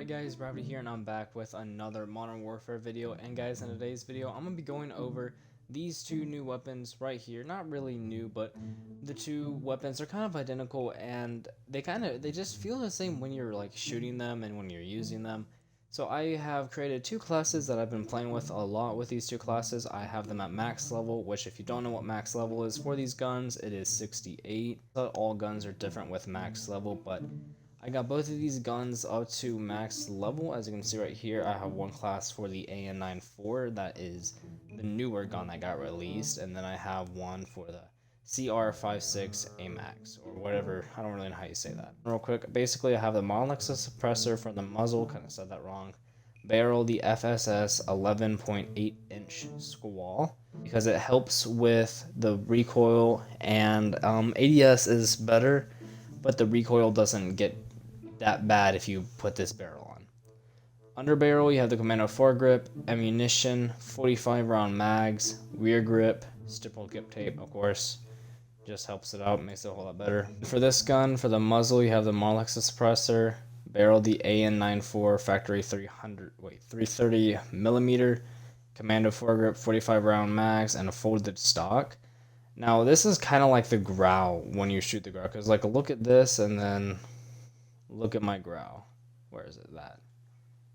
Alright guys, Gravity here and I'm back with another Modern Warfare video. And guys, in today's video I'm going to be going over these two new weapons right here. Not really new, but the two weapons are kind of identical and they just feel the same when you're like shooting them and when you're using them. So I have created two classes that I've been playing with a lot with these two classes. I have them at max level, which if you don't know what max level is for these guns, it is 68. All guns are different with max level, but I got both of these guns up to max level. As you can see right here, I have one class for the AN-94, that is the newer gun that got released, and then I have one for the CR-56 AMAX, or whatever, I don't really know how you say that. Real quick, basically I have the Monolexus suppressor for the muzzle, kind of said that wrong, barrel, the FSS 11.8 inch squall, because it helps with the recoil, and ADS is better, but the recoil doesn't get that bad if you put this barrel on. Under barrel, you have the Commando foregrip, ammunition, 45 round mags, rear grip, stippled grip tape, of course, just helps it out, makes it a whole lot better. For this gun, for the muzzle, you have the Monolexus suppressor, barrel, the AN-94 factory 330 millimeter, Commando foregrip, 45 round mags, and a folded stock. Now this is kind of like the Grau when you shoot the Grau, because like look at this and then look at my Grau. Where is it? That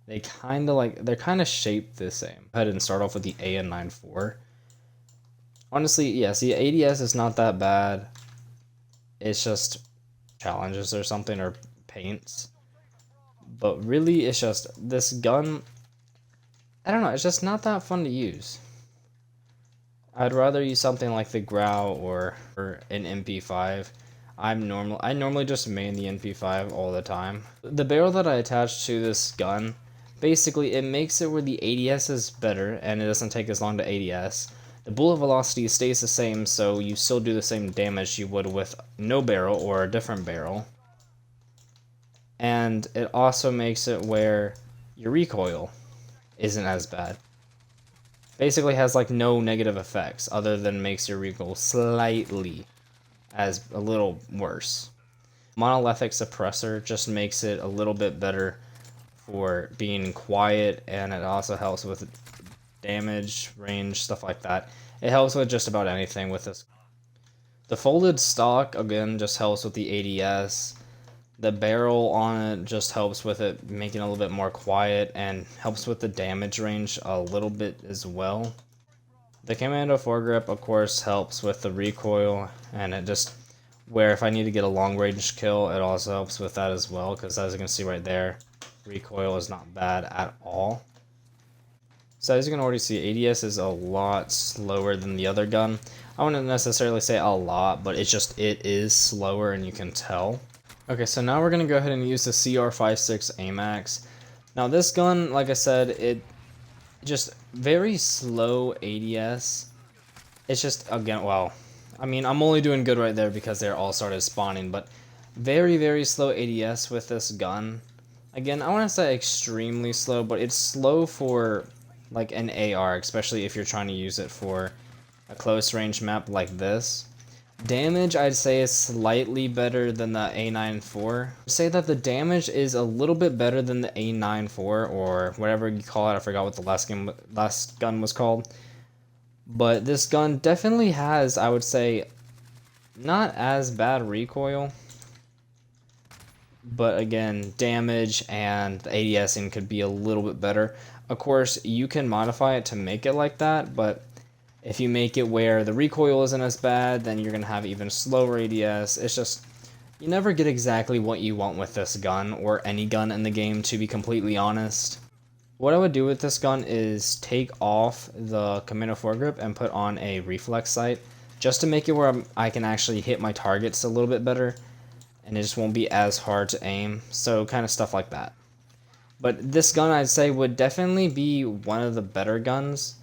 they're kind of shaped the same. Go ahead and start off with the AN-94. Honestly, yes, the ADS is not that bad. It's just challenges or something, or paints. But really, it's just this gun, I don't know, it's just not that fun to use. I'd rather use something like the Grau or an MP5. I normally just main the MP5 all the time. The barrel that I attached to this gun, basically it makes it where the ADS is better and it doesn't take as long to ADS. The bullet velocity stays the same, so you still do the same damage you would with no barrel or a different barrel. And it also makes it where your recoil isn't as bad. Basically has like no negative effects other than makes your recoil slightly as a little worse. Monolithic suppressor just makes it a little bit better for being quiet, and it also helps with damage, range, stuff like that. It helps with just about anything with this. The folded stock again just helps with the ADS. The barrel on it just helps with it making it a little bit more quiet and helps with the damage range a little bit as well. The Commando foregrip, of course, helps with the recoil, and it just, where if I need to get a long range kill, it also helps with that as well, because as you can see right there, recoil is not bad at all. So as you can already see, ADS is a lot slower than the other gun. I wouldn't necessarily say a lot, but it is slower, and you can tell. Okay, so now we're going to go ahead and use the CR-56 AMAX. Now this gun, like I said, it just very slow ADS. It's just, again, well, I mean, I'm only doing good right there because they're all started spawning, but very, very slow ADS with this gun. Again, I want to say extremely slow, but it's slow for like an AR, especially if you're trying to use it for a close range map like this. Damage, I'd say, is slightly better than the AN-94. I'd say that the damage is a little bit better than the AN-94, or whatever you call it. I forgot what the last gun was called. But this gun definitely has, I would say, not as bad recoil. But again, damage and the ADSing could be a little bit better. Of course, you can modify it to make it like that, but if you make it where the recoil isn't as bad, then you're going to have even slower ADS. It's just, you never get exactly what you want with this gun, or any gun in the game, to be completely honest. What I would do with this gun is take off the Commando foregrip and put on a reflex sight, just to make it where I can actually hit my targets a little bit better, and it just won't be as hard to aim, so kind of stuff like that. But this gun, I'd say, would definitely be one of the better guns.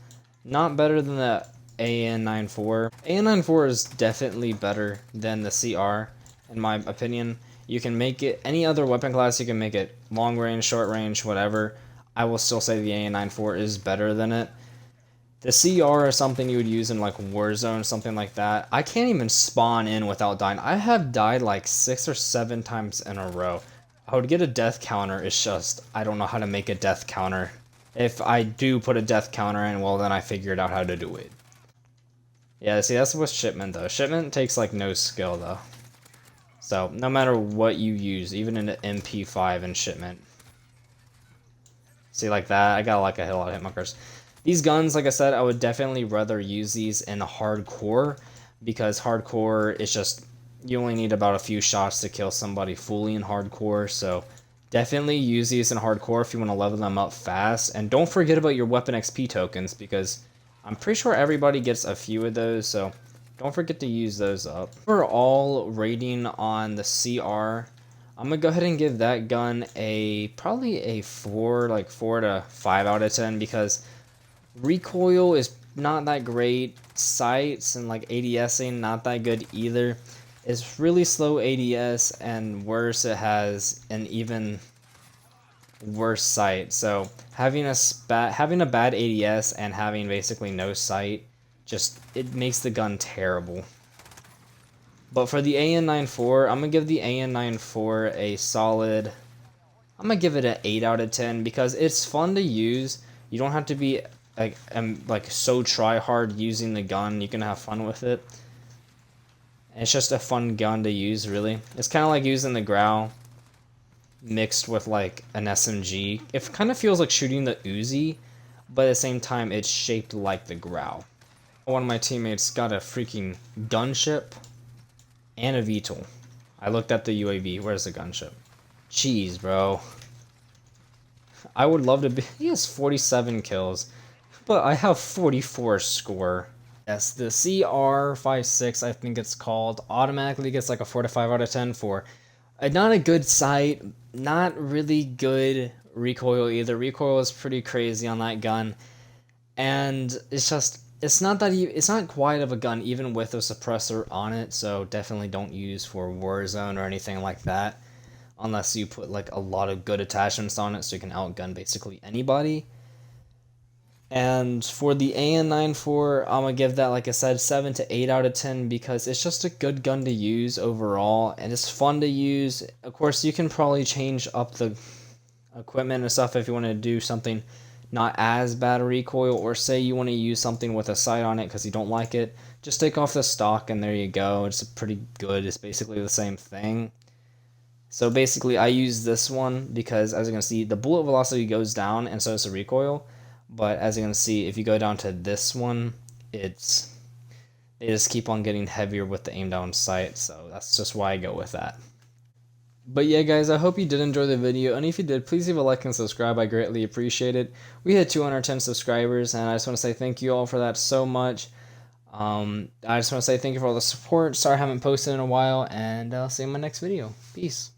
Not better than the AN-94. AN-94 is definitely better than the CR, in my opinion. You can make it any other weapon class, you can make it long range, short range, whatever. I will still say the AN-94 is better than it. The CR is something you would use in like Warzone, something like that. I can't even spawn in without dying. I have died like 6 or 7 times in a row. I would get a death counter. It's just I don't know how to make a death counter. If I do put a death counter in, well then I figured out how to do it. Yeah, see, that's with shipment though. Shipment takes like no skill though. So no matter what you use, even in an MP5 in shipment. See, like that, I got like a lot of hit markers. These guns, like I said, I would definitely rather use these in hardcore, because hardcore is just, you only need about a few shots to kill somebody fully in hardcore. So definitely use these in hardcore if you want to level them up fast. And don't forget about your weapon XP tokens, because I'm pretty sure everybody gets a few of those, so don't forget to use those up. Overall rating on the CR, I'm gonna go ahead and give that gun probably a 4, like 4 to 5 out of 10, because recoil is not that great. Sights and like ADSing not that good either. It's really slow ADS, and worse, it has an even worse sight. So having a bad ADS and having basically no sight, just it makes the gun terrible. But for the AN-94, I'm gonna give the AN-94 a solid, I'm gonna give it an 8 out of 10, because it's fun to use. You don't have to be like so try hard using the gun. You can have fun with it. It's just a fun gun to use, really. It's kind of like using the Growl mixed with like an SMG. It kind of feels like shooting the Uzi, but at the same time it's shaped like the Growl. One of my teammates got a freaking gunship and a VTOL. I looked at the UAV. Where's the gunship? Jeez, bro. I would love to be. He has 47 kills, but I have 44 score. Yes, the CR-56, I think it's called, automatically gets like a 4 to 5 out of 10 for not a good sight, not really good recoil either. Recoil is pretty crazy on that gun, and it's just, it's not quite of a gun even with a suppressor on it. So definitely don't use for Warzone or anything like that, unless you put like a lot of good attachments on it so you can outgun basically anybody. And for the AN-94, I'm going to give that, like I said, 7 to 8 out of 10, because it's just a good gun to use overall, and it's fun to use. Of course, you can probably change up the equipment and stuff if you want to do something not as bad a recoil, or say you want to use something with a sight on it because you don't like it. Just take off the stock and there you go. It's pretty good. It's basically the same thing. So basically, I use this one because, as you can see, the bullet velocity goes down, and so does the recoil. But as you can see, if you go down to this one, they just keep on getting heavier with the aim down sight, so that's just why I go with that. But yeah, guys, I hope you did enjoy the video, and if you did, please leave a like and subscribe. I greatly appreciate it. We hit 210 subscribers, and I just want to say thank you all for that so much. I just want to say thank you for all the support. Sorry I haven't posted in a while, and I'll see you in my next video. Peace.